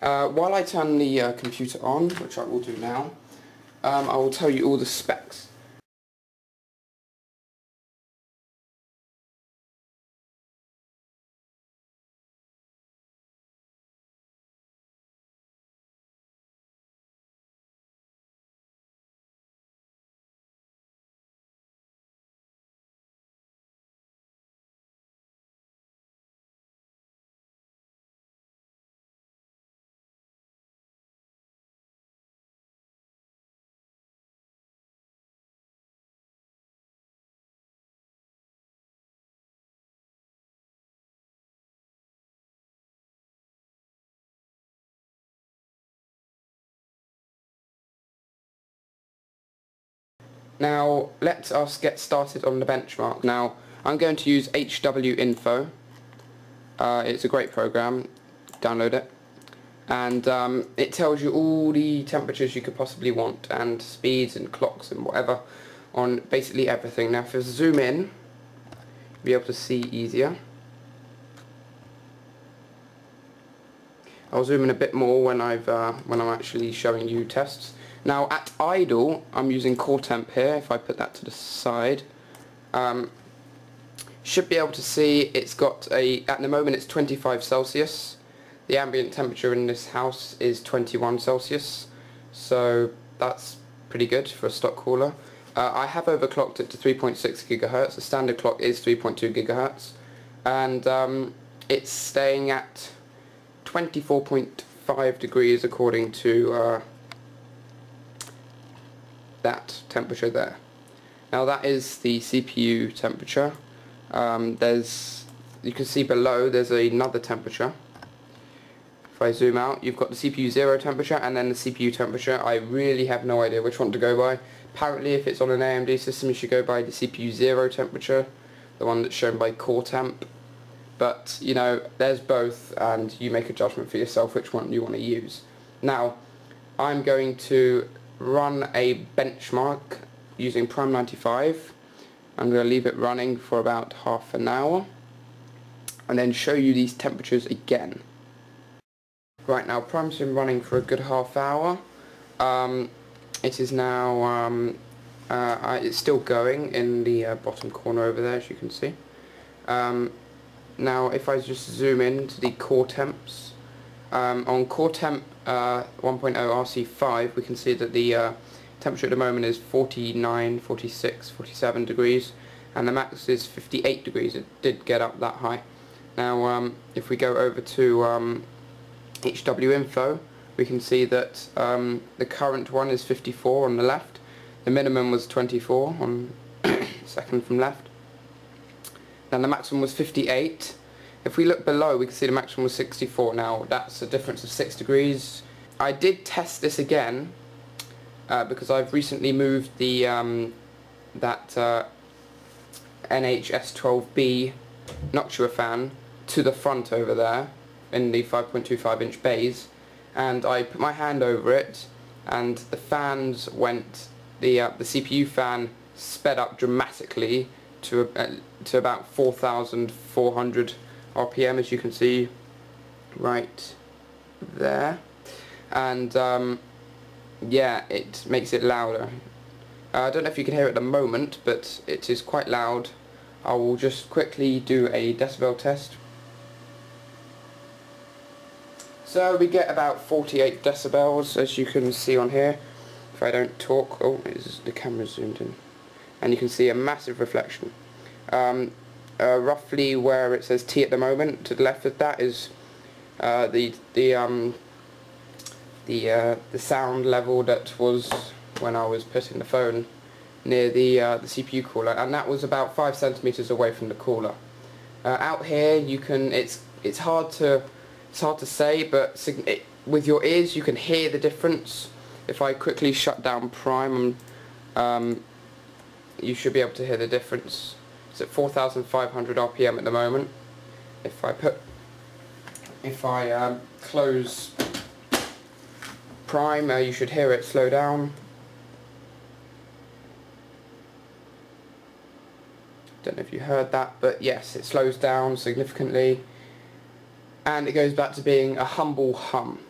While I turn the computer on, which I will do now, I will tell you all the specs. Now, let us get started on the benchmark. Now, I'm going to use HW-Info. It's a great program. Download it. And it tells you all the temperatures you could possibly want, and speeds and clocks and whatever, on basically everything. Now, if I zoom in, you'll be able to see easier. I'll zoom in a bit more when I'm actually showing you tests. Now at idle, I'm using core temp here. If I put that to the side, should be able to see it's got at the moment it's 25 Celsius. The ambient temperature in this house is 21 Celsius, so that's pretty good for a stock cooler. I have overclocked it to 3.6 GHz. The standard clock is 3.2 GHz, and it's staying at 24.5 degrees according to that temperature there. Now that is the CPU temperature. You can see below there's another temperature. If I zoom out, you've got the CPU 0 temperature and then the CPU temperature. I really have no idea which one to go by. Apparently if it's on an AMD system you should go by the CPU 0 temperature, the one that's shown by core temp. But you know, there's both and you make a judgment for yourself which one you want to use. Now I'm going to run a benchmark using Pwm 95. I'm going to leave it running for about half an hour and then show you these temperatures again. Right, now Pwm's been running for a good half hour. It is now it's still going in the bottom corner over there, as you can see. Now if I just zoom in to the core temps, on core temp 1.0 RC5 we can see that the temperature at the moment is 49, 46, 47 degrees and the max is 58 degrees. It did get up that high. Now if we go over to HW-Info, we can see that the current one is 54 on the left, the minimum was 24 on second from left, and the maximum was 58. If we look below we can see the maximum was 64. Now that's a difference of 6 degrees. I did test this again because I've recently moved the NH-S12B Noctua fan to the front over there in the 5.25 inch bays, and I put my hand over it and the fans went, the CPU fan sped up dramatically to about 4,400 RPM, as you can see right there, and yeah, it makes it louder. I don't know if you can hear it at the moment, but it is quite loud. I will just quickly do a decibel test. So we get about 48 decibels, as you can see on here. If I don't talk, oh, the camera's zoomed in, and you can see a massive reflection. Roughly where it says T at the moment, to the left of that is the sound level that was when I was putting the phone near the CPU cooler, and that was about 5 centimeters away from the cooler. Out here, you can it's hard to say, but with your ears you can hear the difference. If I quickly shut down Pwm, you should be able to hear the difference. It's at 4,500 RPM at the moment. If I close Pwm, you should hear it slow down. Don't know if you heard that, but yes, it slows down significantly, and it goes back to being a humble hum.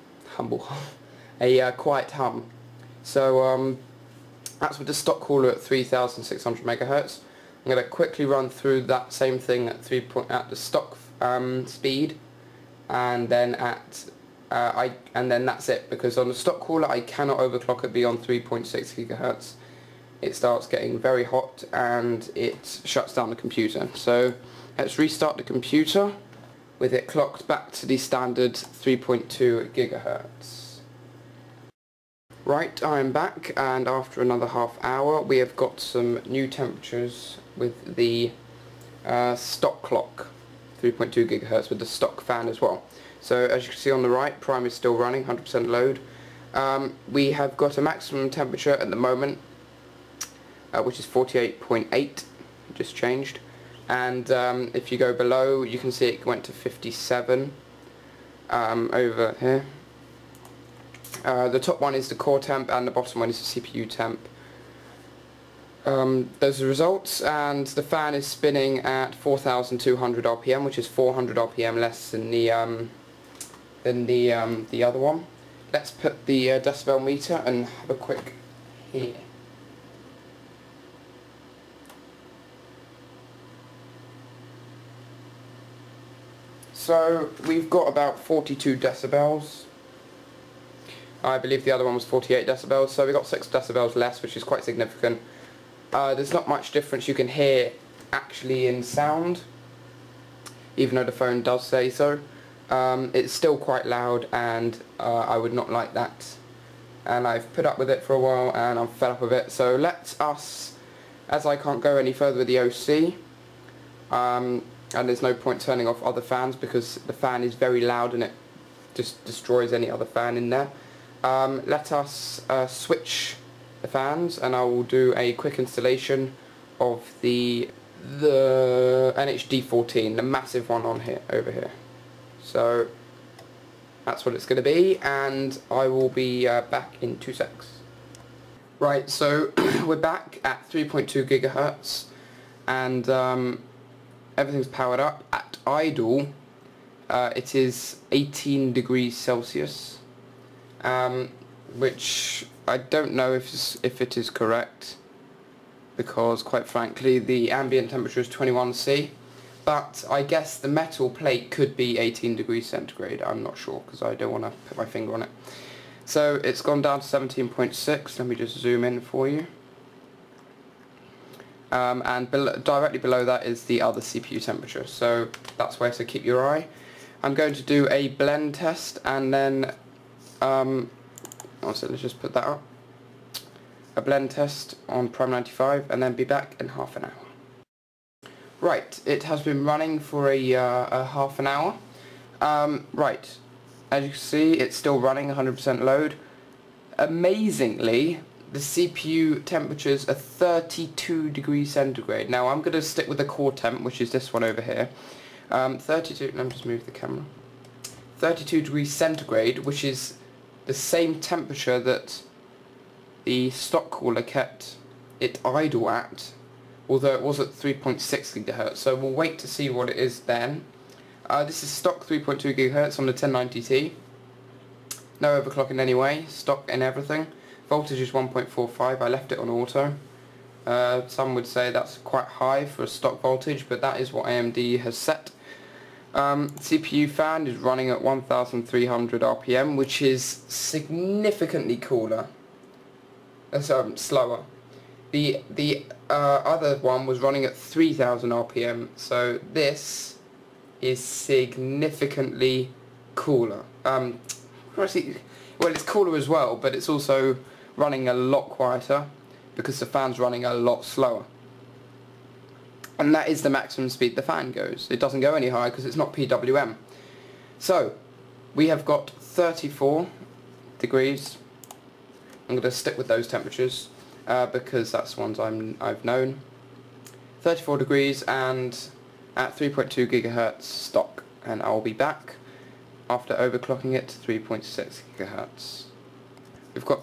quiet hum. So that's with the stock cooler at 3600 megahertz. I'm going to quickly run through that same thing at the stock speed, and then and then that's it, because on the stock cooler I cannot overclock it beyond 3.6 gigahertz. It starts getting very hot and it shuts down the computer. So let's restart the computer with it clocked back to the standard 3.2 gigahertz. Right, I'm back, and after another half hour we have got some new temperatures with the stock clock, 3.2 gigahertz with the stock fan as well. So as you can see on the right, Pwm is still running, 100% load. We have got a maximum temperature at the moment, which is 48.8, just changed. And if you go below, you can see it went to 57 over here. The top one is the core temp and the bottom one is the CPU temp. Those are the results, and the fan is spinning at 4,200 RPM, which is 400 RPM less than the other one. Let's put the decibel meter and have a quick hear. So we've got about 42 decibels. I believe the other one was 48 decibels, so we got 6 decibels less, which is quite significant. There's not much difference you can hear actually in sound, even though the phone does say so. It's still quite loud, and I would not like that. And I've put up with it for a while and I'm fed up with it. So let us, as I can't go any further with the OC, and there's no point turning off other fans because the fan is very loud and it just destroys any other fan in there. Let us switch the fans, and I will do a quick installation of the NH-D14, the massive one on here, over here. So that's what it's going to be, and I will be back in 2 secs. Right, so we're back at 3.2 gigahertz, and everything's powered up. At idle, it is 18 degrees Celsius, which I don't know if it is correct, because quite frankly the ambient temperature is 21°C, but I guess the metal plate could be 18 degrees centigrade. I'm not sure because I don't want to put my finger on it. So it's gone down to 17.6. Let me just zoom in for you. And directly below that is the other CPU temperature, so that's where to keep your eye. I'm going to do a blend test, and then also let's just put that up. A blend test on Pwm 95, and then be back in half an hour. Right, it has been running for a half an hour. Right, as you can see, it's still running 100% load. Amazingly, the CPU temperatures are 32 degrees centigrade. Now I'm going to stick with the core temp, which is this one over here. 32, let me just move the camera. 32 degrees centigrade, which is the same temperature that the stock cooler kept it idle at, although it was at 3.6 gigahertz. So we'll wait to see what it is then. This is stock 3.2 gigahertz on the 1090T. No overclocking anyway, stock and everything. Voltage is 1.45, I left it on auto. Some would say that's quite high for a stock voltage, but that is what AMD has set. CPU fan is running at 1300 RPM, which is significantly cooler. Slower. The other one was running at 3000 RPM, so this is significantly cooler. Well, it's cooler as well, but it's also running a lot quieter because the fan's running a lot slower. And that is the maximum speed the fan goes. It doesn't go any higher because it's not PWM. So, we have got 34 degrees. I'm going to stick with those temperatures because that's ones I've known. 34 degrees and at 3.2 gigahertz stock. And I'll be back after overclocking it to 3.6 gigahertz. We've got,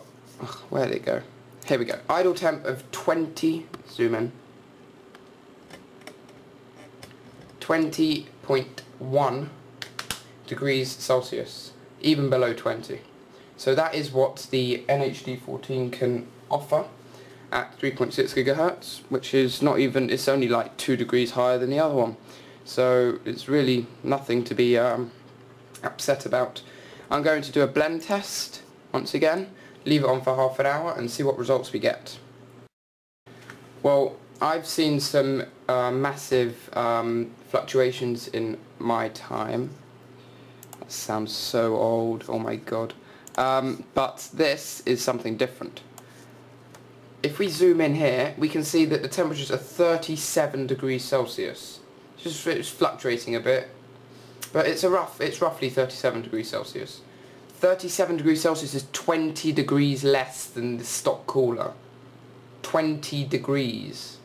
where did it go? Here we go. Idle temp of 20, zoom in, 20.1 degrees Celsius, even below 20. So that is what the NH-D14 can offer at 3.6 GHz, which is not even, it's only like 2 degrees higher than the other one. So it's really nothing to be upset about. I'm going to do a blend test once again, leave it on for half an hour and see what results we get. Well, I've seen some massive fluctuations in my time. That sounds so old, oh my god. But this is something different. If we zoom in here, we can see that the temperatures are 37 degrees Celsius. It's fluctuating a bit, but it's roughly 37 degrees Celsius. 37 degrees Celsius is 20 degrees less than the stock cooler. 20 degrees.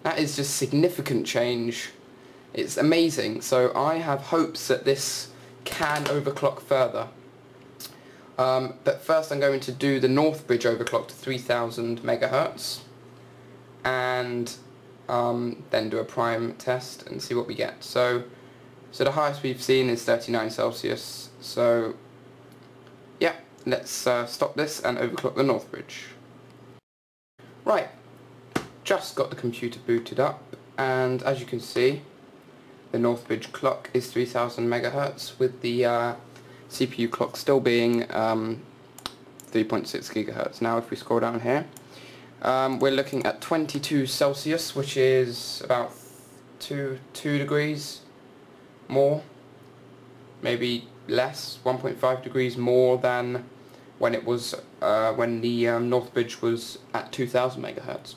That is just significant change. It's amazing. So I have hopes that this can overclock further. But first I'm going to do the Northbridge Overclock to 3000 megahertz and then do a prime test and see what we get. So the highest we've seen is 39 Celsius. So yeah, let's stop this and overclock the Northbridge. Right, just got the computer booted up, and as you can see, the Northbridge clock is 3000 megahertz with the CPU clock still being 3.6 gigahertz. Now if we scroll down here, we're looking at 22 Celsius, which is about 2 degrees more, maybe less, 1.5 degrees more than when it was when the Northbridge was at 2000 megahertz.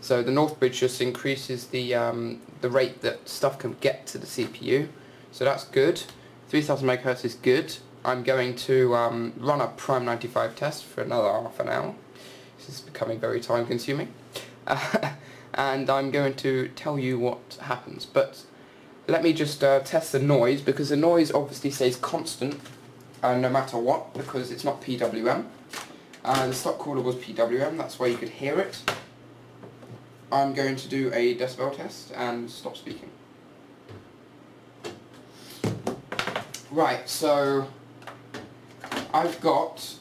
So the Northbridge just increases the rate that stuff can get to the CPU, so that's good. 3000 megahertz is good. I'm going to run a Prime 95 test for another half an hour. This is becoming very time consuming. And I'm going to tell you what happens. But let me just test the noise, because the noise obviously stays constant no matter what, because it's not Pwm. The stock cooler was Pwm, that's why you could hear it. I'm going to do a decibel test and stop speaking. Right, so I've got,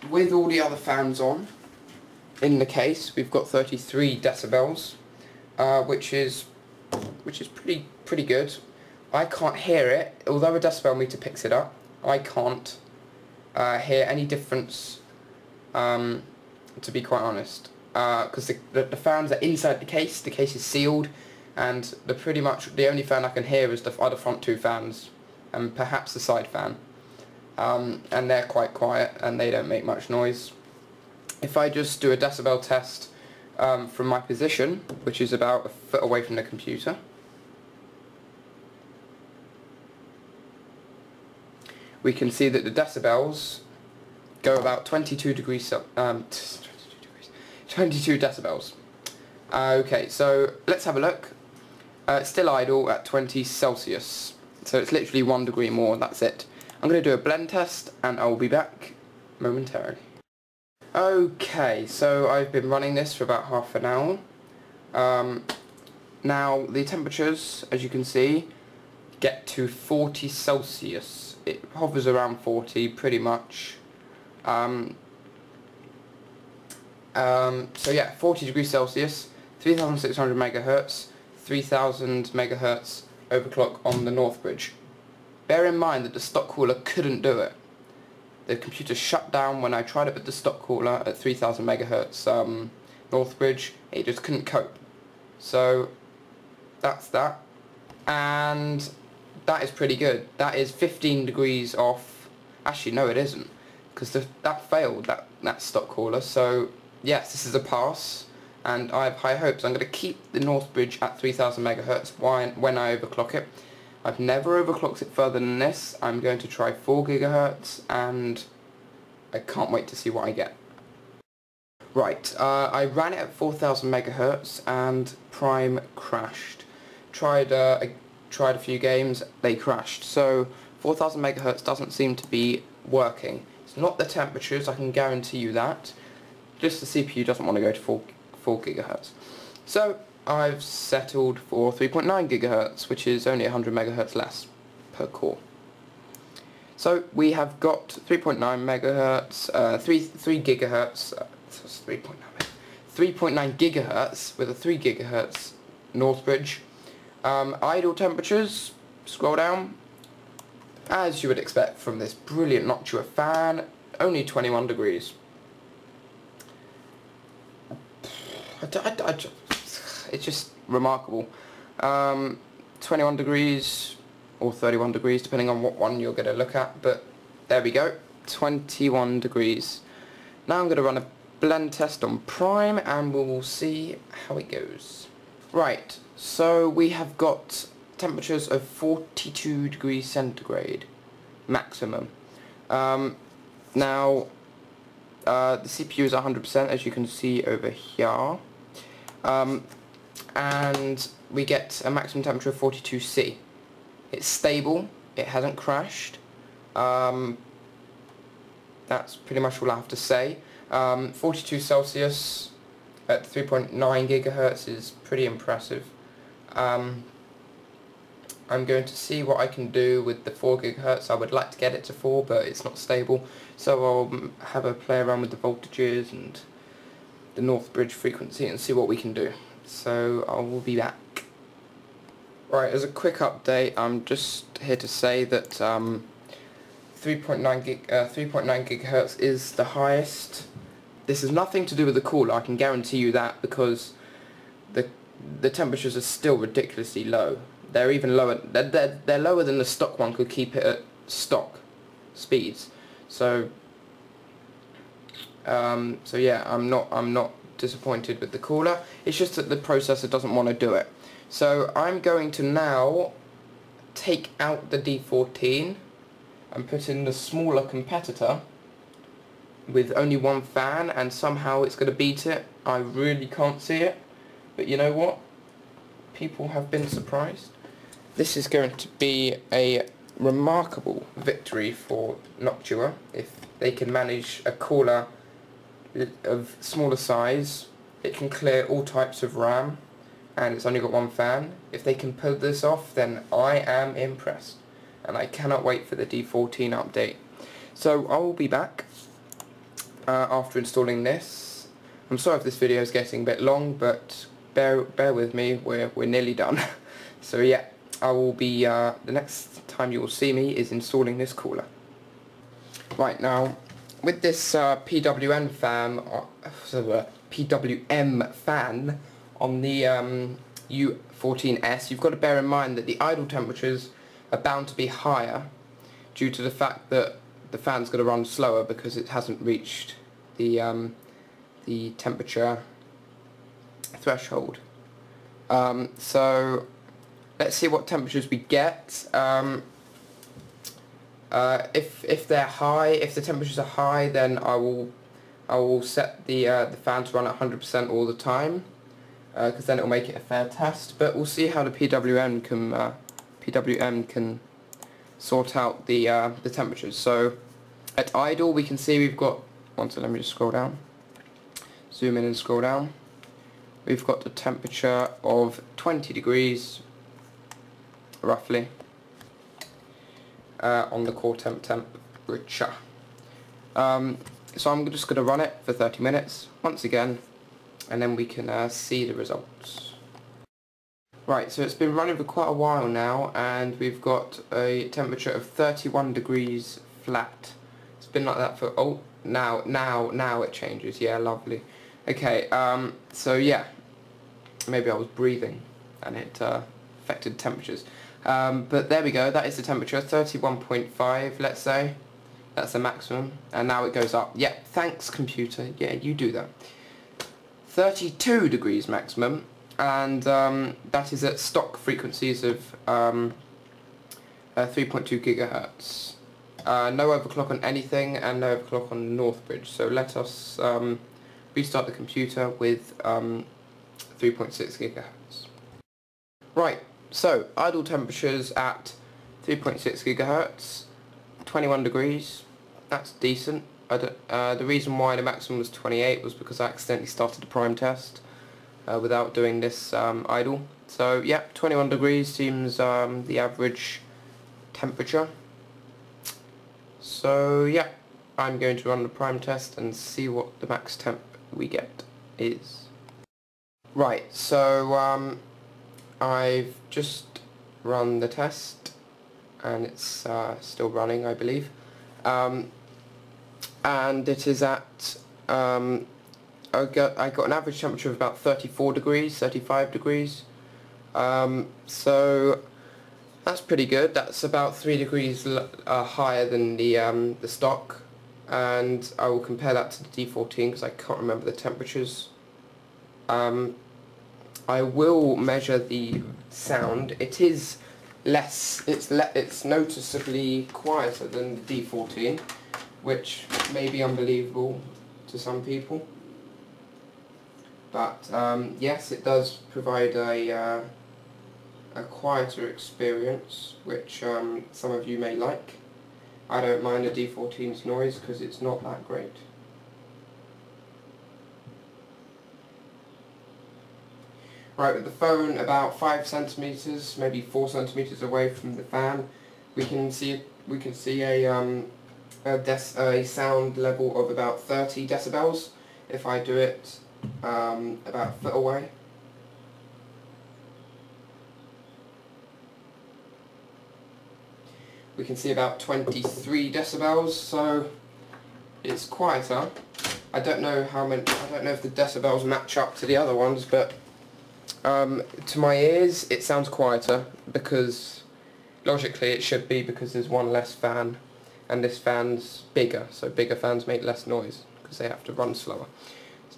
with all the other fans on in the case, we've got 33 decibels, which is pretty good. I can't hear it, although a decibel meter picks it up. I can't hear any difference, to be quite honest, because the fans are inside the case is sealed, and pretty much the only fan I can hear is the other front two fans, and perhaps the side fan, and they're quite quiet and they don't make much noise. If I just do a decibel test from my position, which is about a foot away from the computer, we can see that the decibels go about 22 decibels. Okay, so let's have a look. It's still idle at 20 Celsius, so it's literally 1 degree more, that's it. I'm going to do a blend test and I'll be back momentarily. Okay, so I've been running this for about half an hour. Now the temperatures, as you can see, get to 40 Celsius. It hovers around 40 pretty much. So yeah, 40 degrees Celsius, 3600 megahertz, 3000 megahertz overclock on the Northbridge. Bear in mind that the stock cooler couldn't do it. The computer shut down when I tried it with the stock cooler at 3000 megahertz Northbridge. It just couldn't cope. So that's that, and that is pretty good. That is 15 degrees off. Actually no, it isn't, because that failed, that stock cooler. So yes, this is a pass, and I have high hopes. I'm going to keep the Northbridge at 3000 megahertz when I overclock it. I've never overclocked it further than this. I'm going to try 4 gigahertz, and I can't wait to see what I get. Right, I ran it at 4000 megahertz and Prime crashed. Tried a few games, they crashed. So 4000 megahertz doesn't seem to be working. It's not the temperatures, I can guarantee you that. Just the CPU doesn't want to go to 4 gigahertz. So I've settled for 3.9 gigahertz, which is only 100 megahertz less per core. So we have got 3.9 megahertz, 3 gigahertz, 3.9 gigahertz with a 3 gigahertz Northbridge. Idle temperatures, scroll down, as you would expect from this brilliant Noctua fan, only 21 degrees. It's just remarkable. 21 degrees or 31 degrees depending on what one you're going to look at, but there we go, 21 degrees. Now I'm going to run a blend test on prime and we will see how it goes. Right, so we have got temperatures of 42 degrees centigrade maximum. Now the CPU is 100% as you can see over here, and we get a maximum temperature of 42°C. It's stable, it hasn't crashed. That's pretty much all I have to say. 42 Celsius at 3.9 gigahertz is pretty impressive. I'm going to see what I can do with the 4 gigahertz. I would like to get it to 4, but it's not stable, so I'll have a play around with the voltages and the Northbridge frequency and see what we can do. So I will be back. Right, as a quick update, I'm just here to say that 3.9 gigahertz is the highest. This has nothing to do with the cooler, I can guarantee you that, because the temperatures are still ridiculously low. They're even lower. They're lower than the stock one could keep it at stock speeds. So yeah, I'm not disappointed with the cooler. It's just that the processor doesn't want to do it. So I'm going to now take out the D14 and put in the smaller competitor with only one fan, and somehow it's going to beat it. I really can't see it, but you know what? People have been surprised. This is going to be a remarkable victory for Noctua if they can manage a cooler of smaller size. It can clear all types of RAM and it's only got one fan. If they can pull this off, then I am impressed, and I cannot wait for the D14 update. So I will be back after installing this. I'm sorry if this video is getting a bit long, but bear with me, we're nearly done. So yeah, I will be, the next time you will see me is installing this cooler. Right, now with this Pwm fan on the U14S, you've got to bear in mind that the idle temperatures are bound to be higher due to the fact that the fan's going to run slower because it hasn't reached the temperature threshold. So let's see what temperatures we get. If they're high, if the temperatures are high, then I will set the fan to run at 100% all the time, because then it will make it a fair test. But we'll see how the Pwm can sort out the temperatures. So at idle, we can see we've got. Let me just scroll down. Zoom in and scroll down. We've got a temperature of 20 degrees, roughly, on the core temperature. So I'm just going to run it for 30 minutes once again, and then we can see the results. Right, so it's been running for quite a while now, and we've got a temperature of 31 degrees flat. It's been like that for, oh, now it changes. Yeah, lovely. Okay, so yeah, maybe I was breathing and it affected temperatures. But there we go, that is the temperature, 31.5, let's say. That's the maximum, and now it goes up. Yeah, thanks computer, yeah, you do that. 32 degrees maximum, and that is at stock frequencies of 3.2 gigahertz. No overclock on anything, and no overclock on Northbridge. So let us restart the computer with 3.6 gigahertz. Right, so idle temperatures at 3.6 gigahertz, 21 degrees. That's decent. The reason why the maximum was 28 was because I accidentally started the prime test without doing this idle. So yeah, 21 degrees seems the average temperature. So yeah, I'm going to run the prime test and see what the max temp we get is. Right, so I've just run the test and it's still running, I believe, and it is at I got an average temperature of about 34 degrees, 35 degrees, so that's pretty good. That's about 3 degrees higher than the stock, and I will compare that to the D14 because I can't remember the temperatures. I will measure the sound. It is less, it's noticeably quieter than the D14, which may be unbelievable to some people. But yes, it does provide a quieter experience, which some of you may like. I don't mind the D14's noise because it's not that great. Right, with the phone about 5 centimeters, maybe 4 centimeters away from the fan, we can see a sound level of about 30 decibels. If I do it about a foot away, we can see about 23 decibels. So it's quieter. I don't know if the decibels match up to the other ones, but to my ears it sounds quieter, because logically it should be, because there's one less fan and this fan's bigger, so bigger fans make less noise because they have to run slower.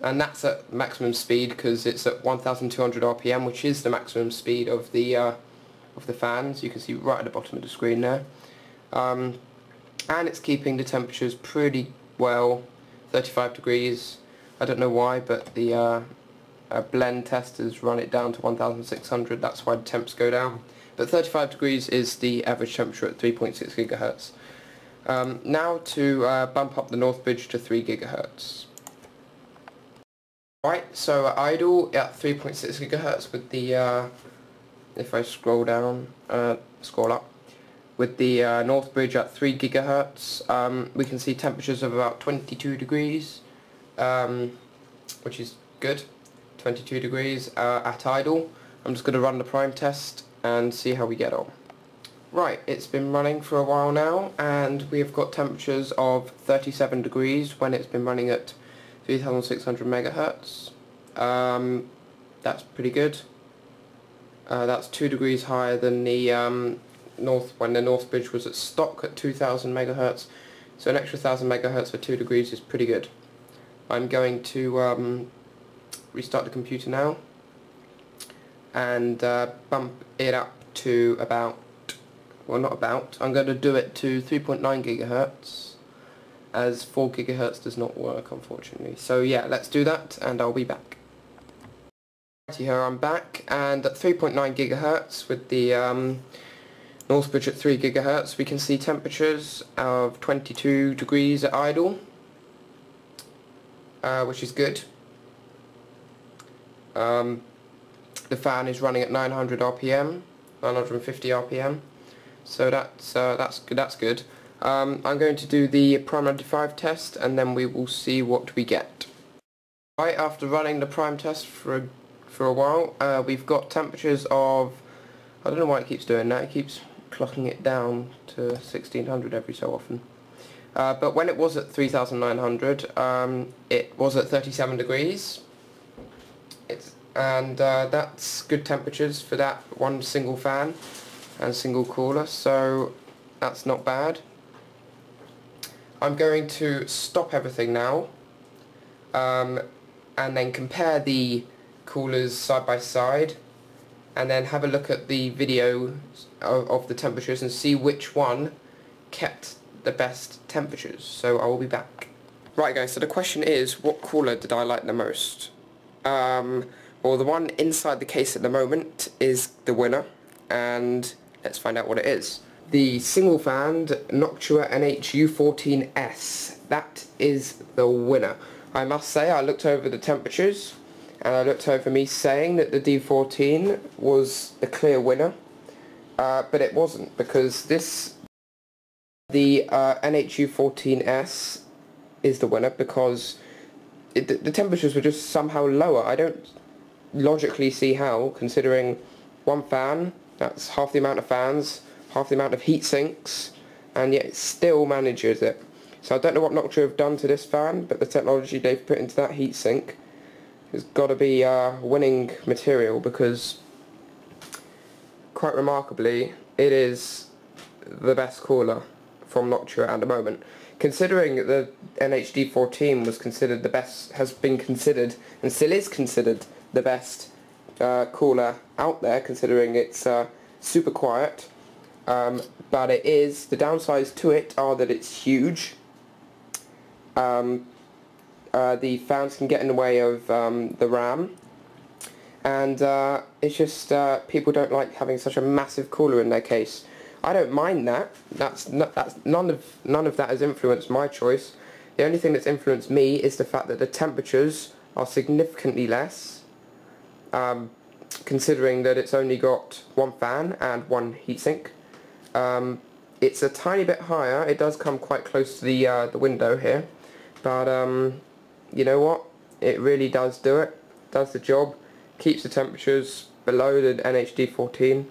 And that's at maximum speed because it's at 1200 RPM, which is the maximum speed of the fans. You can see right at the bottom of the screen there. And it's keeping the temperatures pretty well, 35 degrees. I don't know why, but the blend testers run it down to 1600, that's why the temps go down. But 35 degrees is the average temperature at 3.6 gigahertz. Now to bump up the Northbridge to 3 gigahertz. Right, so idle at 3.6 gigahertz with the, if I scroll down, scroll up, with the Northbridge at 3 gigahertz, we can see temperatures of about 22 degrees, which is good. 22 degrees at idle. I'm just going to run the prime test and see how we get on. Right, it's been running for a while now, and we've got temperatures of 37 degrees when it's been running at 3600 megahertz. That's pretty good. That's 2 degrees higher than the when the Northbridge was at stock at 2000 megahertz. So an extra 1000 megahertz for 2 degrees is pretty good. I'm going to restart the computer now and bump it up to about, well, not about, I'm going to do it to 3.9 gigahertz, as 4 gigahertz does not work, unfortunately. So yeah, let's do that and I'll be back. Righty here, I'm back, and at 3.9 gigahertz with the Northbridge at 3 gigahertz, we can see temperatures of 22 degrees at idle, which is good. The fan is running at 900 RPM, 950 RPM, so that's good. I'm going to do the Pwm 95 test and then we will see what we get. Right, after running the prime test for a while, we've got temperatures of, I don't know why it keeps doing that, it keeps clocking it down to 1600 every so often. But when it was at 3900, it was at 37 degrees. That's good temperatures for that one single fan and single cooler, so that's not bad. I'm going to stop everything now and then compare the coolers side by side and then have a look at the video of the temperatures and see which one kept the best temperatures. So I will be back. Right guys, so the question is, what cooler did I like the most? Well, the one inside the case at the moment is the winner, and let's find out what it is. The single fan Noctua NH-U14S. That is the winner. I must say, I looked over the temperatures and I looked over me saying that the D14 was the clear winner, but it wasn't, because this The NH-U14S is the winner because the temperatures were just somehow lower. I don't logically see how, considering one fan, that's half the amount of fans, half the amount of heat sinks, and yet it still manages it. So I don't know what Noctua have done to this fan, but the technology they've put into that heatsink has got to be winning material, because quite remarkably it is the best cooler from Noctua at the moment. Considering that the NH-D14 was considered the best, has been considered and still is considered the best cooler out there, considering it's super quiet, but it is, the downsides to it are that it's huge. The fans can get in the way of the RAM, and it's just people don't like having such a massive cooler in their case. I don't mind that. None of that has influenced my choice. The only thing that's influenced me is the fact that the temperatures are significantly less, considering that it's only got one fan and one heatsink. It's a tiny bit higher. It does come quite close to the window here, but you know what? It really does do it. Does the job. Keeps the temperatures below the NH-D14.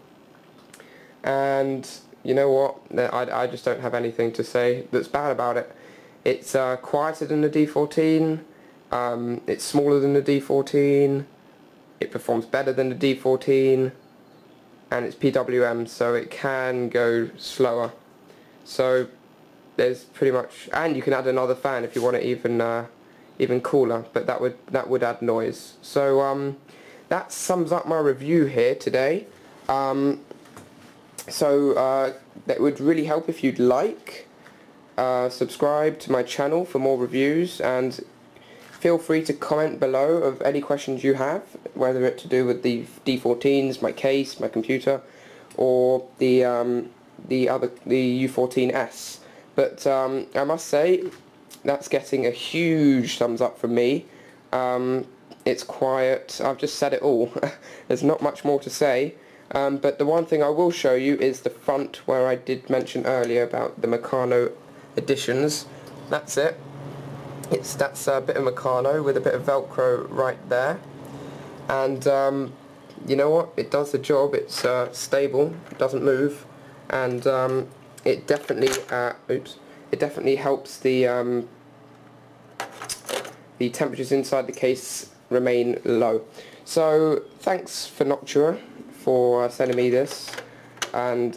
And you know what, I just don't have anything to say that's bad about it. It's quieter than the D14, it's smaller than the D14, it performs better than the D14, and it's PWM, so it can go slower. So there's pretty much, and you can add another fan if you want it even cooler, but that would add noise. So that sums up my review here today. So that would really help if you'd like, subscribe to my channel for more reviews, and feel free to comment below of any questions you have, whether it to do with the D14s, my case, my computer, or the U14S. But I must say that's getting a huge thumbs up from me. It's quiet. I've just said it all. There's not much more to say. But the one thing I will show you is the front, where I did mention earlier about the Meccano additions. That's it. That's a bit of Meccano with a bit of Velcro right there. And you know what? It does the job. It's stable. It doesn't move, and it definitely it definitely helps the temperatures inside the case remain low. So thanks for Noctua for sending me this, and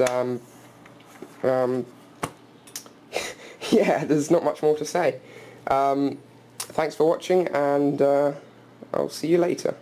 yeah, there's not much more to say. Thanks for watching, and I'll see you later.